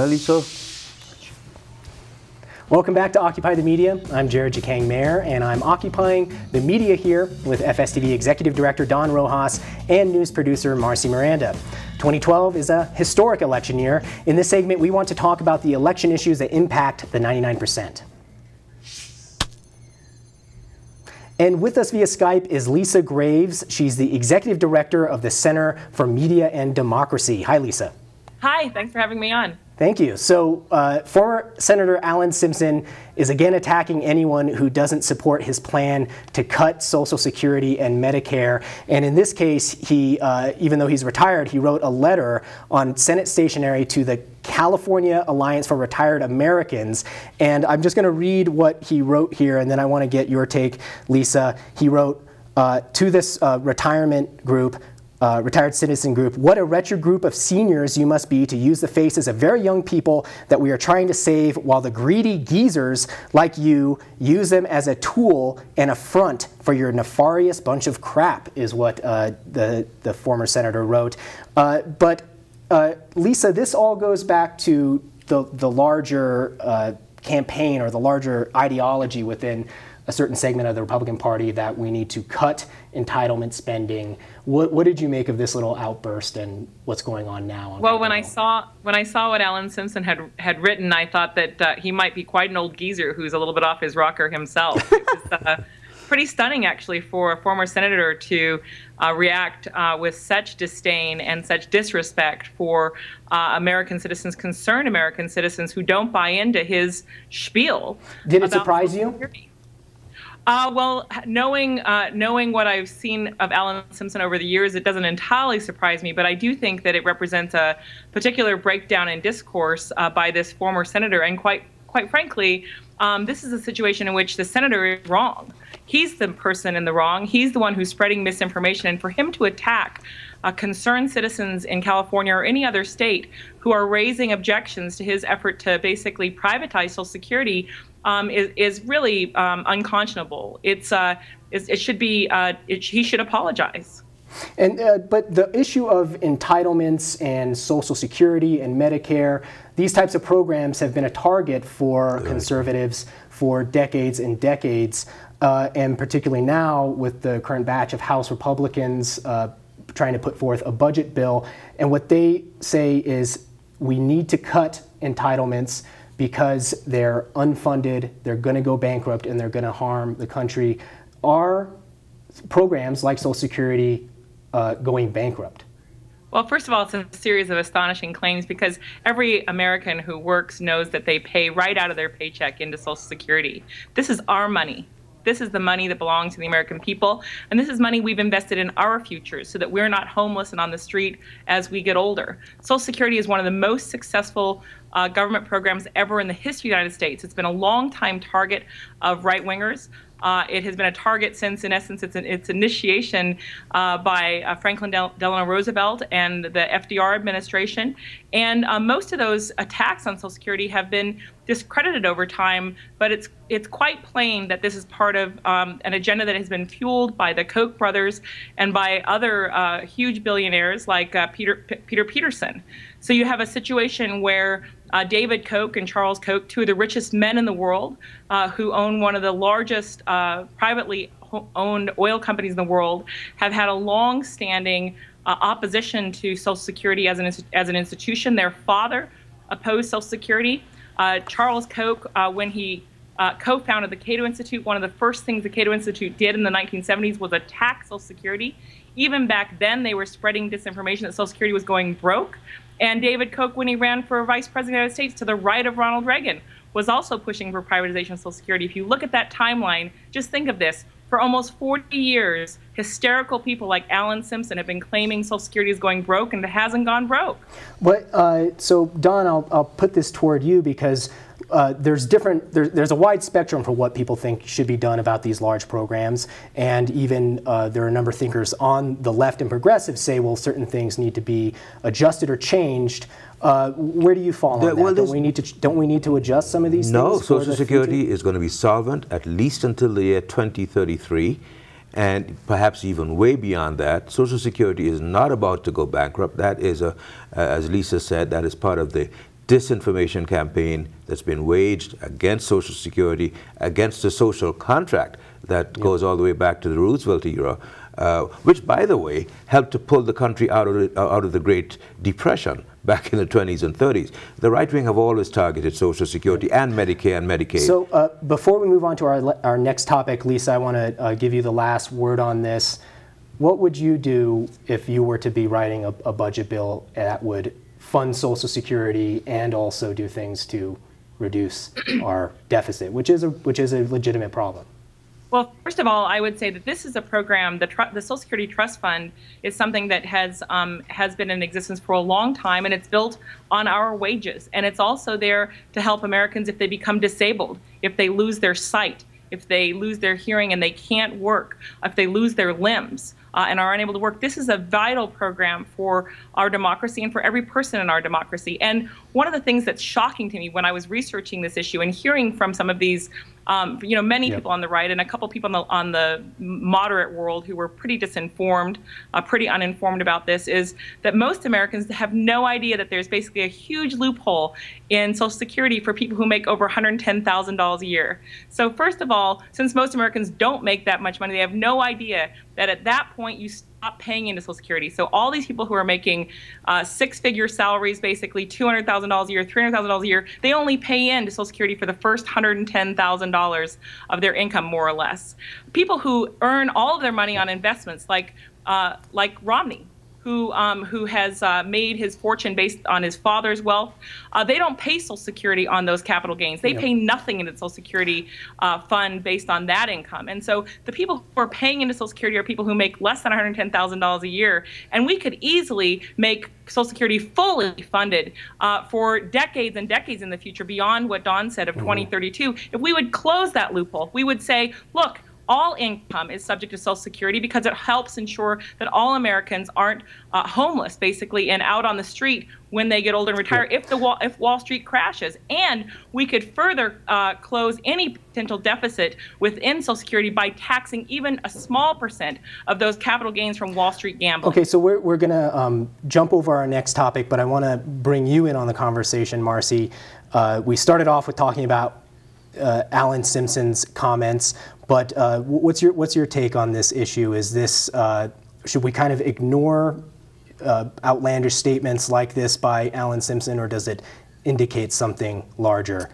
Lisa. Welcome back to Occupy the Media. I'm Jared Jakang Mayer, and I'm occupying the media here with FSTV Executive Director Don Rojas and news producer Marcy Miranda. 2012 is a historic election year. In this segment, we want to talk about the election issues that impact the 99%. And with us via Skype is Lisa Graves. She's the Executive Director of the Center for Media and Democracy. Hi, Lisa. Hi, thanks for having me on. Thank you. So former Senator Alan Simpson is again attacking anyone who doesn't support his plan to cut Social Security and Medicare. And in this case, he, even though he's retired, he wrote a letter on Senate stationery to the California Alliance for Retired Americans. And I'm just going to read what he wrote here, and then I want to get your take, Lisa. He wrote to this retirement group, retired citizen group, what a wretched group of seniors you must be to use the faces of very young people that we are trying to save, while the greedy geezers like you use them as a tool and a front for your nefarious bunch of crap, is what the former senator wrote. Lisa, this all goes back to the larger campaign, or the larger ideology within a certain segment of the Republican Party, that we need to cut entitlement spending. What did you make of this little outburst and what's going on now? Well, when I saw what Alan Simpson had written, I thought that he might be quite an old geezer who's a little bit off his rocker himself. It was pretty stunning, actually, for a former senator to react with such disdain and such disrespect for American citizens, concerned American citizens who don't buy into his spiel. Did it surprise you? Well, knowing what I've seen of Alan Simpson over the years, it doesn't entirely surprise me, but I do think that it represents a particular breakdown in discourse by this former senator. And quite frankly, this is a situation in which the senator is wrong. He's the person in the wrong. He's the one who's spreading misinformation. And for him to attack concerned citizens in California or any other state who are raising objections to his effort to basically privatize Social Security is really unconscionable. It should be he should apologize. And but the issue of entitlements and Social Security and Medicare, these types of programs have been a target for conservatives for decades and decades, and particularly now with the current batch of House Republicans trying to put forth a budget bill. And what they say is we need to cut entitlements because they're unfunded, they're going to go bankrupt, and they're going to harm the country. Are programs like Social Security going bankrupt? Well, first of all, it's a series of astonishing claims, because every American who works knows that they pay right out of their paycheck into Social Security. This is our money. This is the money that belongs to the American people, and this is money we've invested in our futures so that we're not homeless and on the street as we get older. Social Security is one of the most successful government programs ever in the history of the United States. It's been a long-time target of right-wingers. It has been a target since, in essence, its initiation by Franklin Delano Roosevelt and the FDR administration. And most of those attacks on Social Security have been discredited over time, but it's quite plain that this is part of an agenda that has been fueled by the Koch brothers and by other huge billionaires like Peter Peterson. So you have a situation where David Koch and Charles Koch, two of the richest men in the world, who own one of the largest privately owned oil companies in the world, have had a long-standing opposition to Social Security as an institution. Their father opposed Social Security. Charles Koch, when he co-founded the Cato Institute, one of the first things the Cato Institute did in the 1970s was attack Social Security. Even back then, they were spreading disinformation that Social Security was going broke. And David Koch, when he ran for vice president of the United States to the right of Ronald Reagan, was also pushing for privatization of Social Security. If you look at that timeline, just think of this. For almost 40 years, hysterical people like Alan Simpson have been claiming Social Security is going broke, and it hasn't gone broke. So Don, I'll put this toward you, because there's a wide spectrum for what people think should be done about these large programs, and even there are a number of thinkers on the left and progressive say, well, certain things need to be adjusted or changed. Where do you fall on that? Well, don't we need to adjust some of these things? No, Social Security is going to be solvent at least until the year 2033, and perhaps even way beyond that. Social Security is not about to go bankrupt. That is, as Lisa said, that is part of the disinformation campaign that's been waged against Social Security, against the social contract that goes all the way back to the Roosevelt era, which, by the way, helped to pull the country out of the Great Depression back in the 20s and 30s. The right wing have always targeted Social Security and Medicare and Medicaid. So before we move on to our next topic, Lisa, I want to give you the last word on this. What would you do if you were to be writing a budget bill that would fund Social Security and also do things to reduce our deficit, which is a legitimate problem? Well, first of all, I would say that this is a program, the Social Security Trust Fund is something that has been in existence for a long time, and it's built on our wages. And it's also there to help Americans if they become disabled, if they lose their sight, if they lose their hearing and they can't work, if they lose their limbs and are unable to work. This is a vital program for our democracy and for every person in our democracy. And one of the things that's shocking to me when I was researching this issue and hearing from some of these, many people on the right and a couple people on the moderate world who were pretty disinformed, pretty uninformed about this, is that most Americans have no idea that there's basically a huge loophole in Social Security for people who make over $110,000 a year. So first of all, since most Americans don't make that much money, they have no idea that at that point you stop paying into Social Security. So all these people who are making six-figure salaries, basically $200,000 a year, $300,000 a year, they only pay into Social Security for the first $110,000 of their income, more or less. People who earn all of their money on investments, like Romney, who has made his fortune based on his father's wealth, they don't pay Social Security on those capital gains. They pay nothing into the Social Security fund based on that income. And so the people who are paying into Social Security are people who make less than $110,000 a year. And we could easily make Social Security fully funded for decades and decades in the future, beyond what Don said of 2032. If we would close that loophole, we would say, look, all income is subject to Social Security because it helps ensure that all Americans aren't homeless, basically, and out on the street when they get older and retire if Wall Street crashes. And we could further close any potential deficit within Social Security by taxing even a small percent of those capital gains from Wall Street gambling. Okay, so we're going to jump over our next topic, but I want to bring you in on the conversation, Marcy. We started off with talking about Alan Simpson's comments, but what's your take on this issue? Is this should we kind of ignore outlandish statements like this by Alan Simpson, or does it indicate something larger?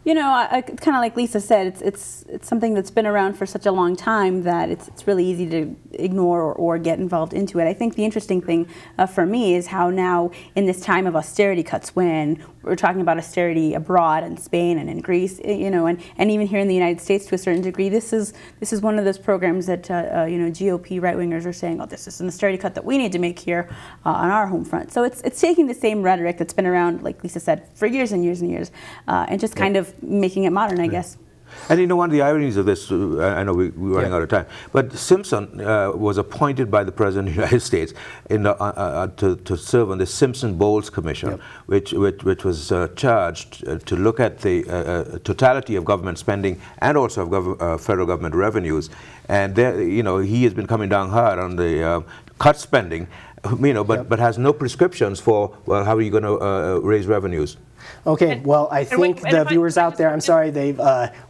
You know, kind of like Lisa said, it's something that's been around for such a long time that it's really easy to ignore or get involved into it. I think the interesting thing for me is how now, in this time of austerity cuts, when we're talking about austerity abroad in Spain and in Greece, you know, and even here in the United States to a certain degree, this is one of those programs that GOP right-wingers are saying, oh, this is an austerity cut that we need to make here on our home front. So it's taking the same rhetoric that's been around, like Lisa said, for years and years and years, and just kind of making it modern, I guess. And you know, one of the ironies of this, I know we're running out of time, but Simpson was appointed by the President of the United States to serve on the Simpson-Bowles Commission, which was charged to look at the totality of government spending and also of federal government revenues. And there, you know, he has been coming down hard on the cut spending, you know, but has no prescriptions for, well, how are you going to raise revenues? Okay, well, I think the viewers out there, I'm sorry, they've,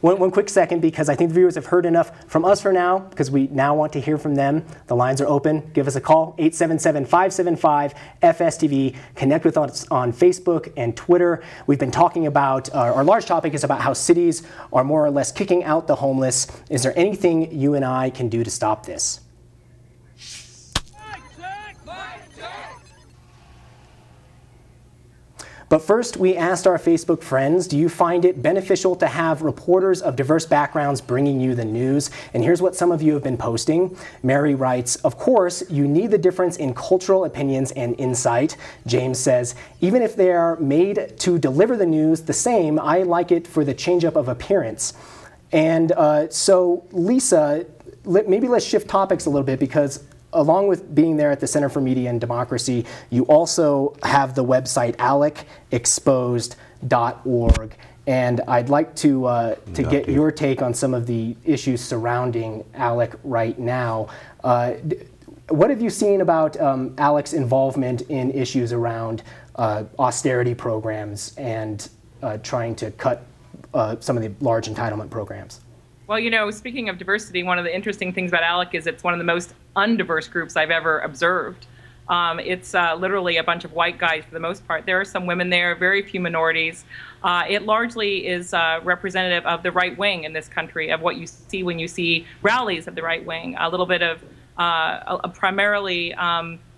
one quick second, because I think the viewers have heard enough from us for now, because we now want to hear from them. The lines are open. Give us a call, 877-575-FSTV. Connect with us on Facebook and Twitter. We've been talking about, our large topic is about how cities are more or less kicking out the homeless. Is there anything you and I can do to stop this? But first, we asked our Facebook friends, do you find it beneficial to have reporters of diverse backgrounds bringing you the news? And here's what some of you have been posting. Mary writes, of course, you need the difference in cultural opinions and insight. James says, even if they are made to deliver the news the same, I like it for the change-up of appearance. And so, Lisa, maybe let's shift topics a little bit, because along with being there at the Center for Media and Democracy, you also have the website alecexposed.org. And I'd like to get your take on some of the issues surrounding ALEC right now. What have you seen about ALEC's involvement in issues around austerity programs and trying to cut some of the large entitlement programs? Well, you know, speaking of diversity, one of the interesting things about ALEC is it's one of the most undiverse groups I've ever observed. It's literally a bunch of white guys for the most part. There are some women there, very few minorities. It largely is representative of the right wing in this country, of what you see when you see rallies of the right wing. A little bit of primarily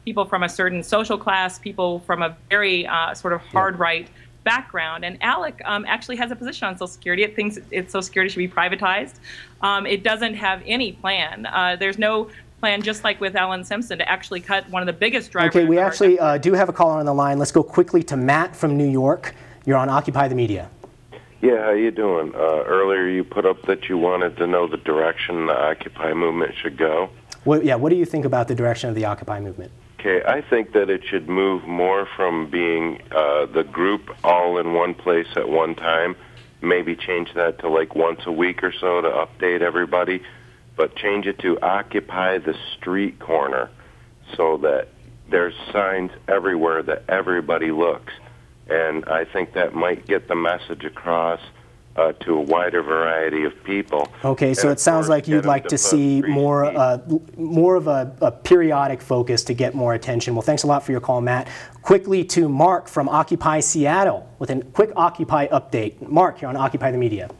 people from a certain social class, people from a very sort of hard right background. And ALEC actually has a position on Social Security. It thinks Social Security should be privatized. It doesn't have any plan. There's no plan, just like with Alan Simpson, to actually cut one of the biggest drivers. Okay, we actually do have a caller on the line. Let's go quickly to Matt from New York. You're on Occupy the Media. Yeah, how you doing? Earlier you put up that you wanted to know the direction the Occupy movement should go. What do you think about the direction of the Occupy movement? Okay, I think that it should move more from being the group all in one place at one time, maybe change that to like once a week or so to update everybody, but change it to occupy the street corner so that there's signs everywhere that everybody looks. And I think that might get the message across to a wider variety of people. Okay, so it sounds like you'd like to see more of a periodic focus to get more attention. Well, thanks a lot for your call, Matt. Quickly to Mark from Occupy Seattle with a quick Occupy update. Mark, you're on Occupy the Media.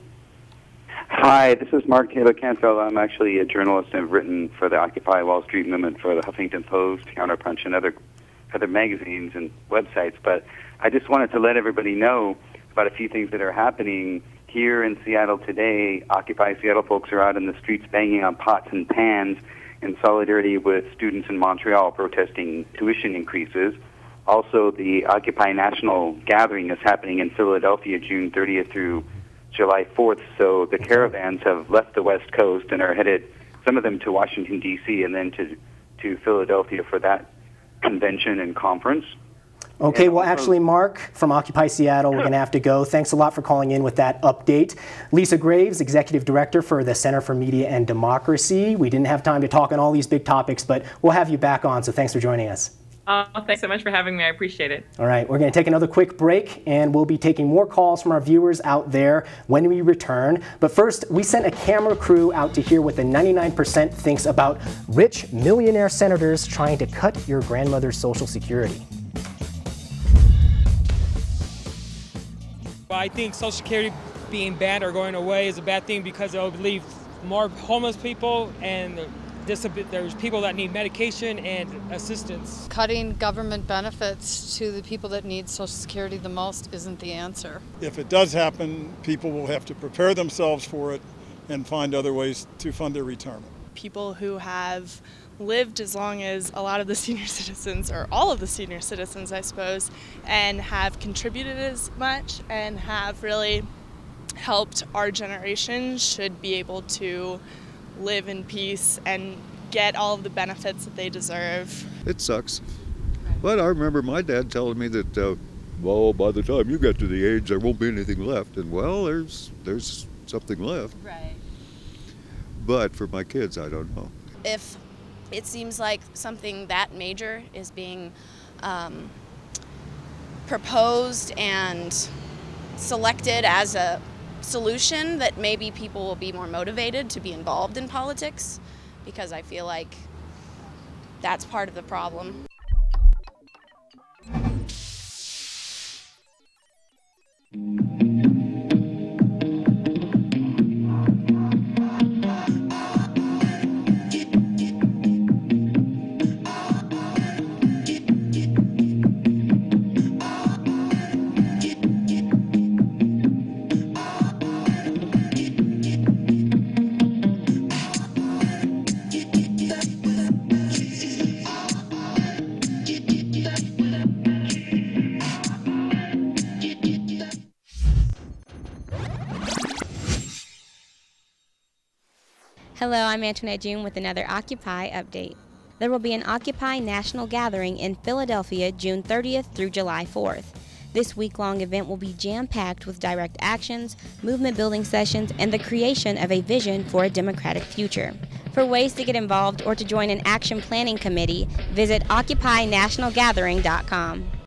Hi, this is Mark Taylor Canfield. I'm actually a journalist and have written for the Occupy Wall Street movement for the Huffington Post, Counterpunch, and other magazines and websites. But I just wanted to let everybody know about a few things that are happening here in Seattle today. Occupy Seattle folks are out in the streets banging on pots and pans in solidarity with students in Montreal protesting tuition increases. Also, the Occupy National Gathering is happening in Philadelphia June 30th through July 4th, so the caravans have left the West Coast and are headed, some of them to Washington, D.C., and then to Philadelphia for that convention and conference. Okay, well, actually, Mark from Occupy Seattle, we're going to have to go. Thanks a lot for calling in with that update. Lisa Graves, Executive Director for the Center for Media and Democracy. We didn't have time to talk on all these big topics, but we'll have you back on, so thanks for joining us. Thanks so much for having me. I appreciate it. All right, we're going to take another quick break, and we'll be taking more calls from our viewers out there when we return. But first, we sent a camera crew out to hear what the 99% thinks about rich millionaire senators trying to cut your grandmother's Social Security. I think Social Security being banned or going away is a bad thing because it will leave more homeless people and there's people that need medication and assistance. Cutting government benefits to the people that need Social Security the most isn't the answer. If it does happen, people will have to prepare themselves for it and find other ways to fund their retirement. People who have lived as long as a lot of the senior citizens, or all of the senior citizens, I suppose, and have contributed as much and have really helped our generation should be able to live in peace and get all of the benefits that they deserve. It sucks. But I remember my dad telling me that, well, by the time you get to the age, there won't be anything left. And, well, there's something left. Right. But for my kids, I don't know. If it seems like something that major is being proposed and selected as a solution, that maybe people will be more motivated to be involved in politics, because I feel like that's part of the problem. Hello, I'm Antoinette June with another Occupy update. There will be an Occupy National Gathering in Philadelphia June 30th through July 4th. This week-long event will be jam-packed with direct actions, movement-building sessions, and the creation of a vision for a democratic future. For ways to get involved or to join an action planning committee, visit OccupyNationalGathering.com.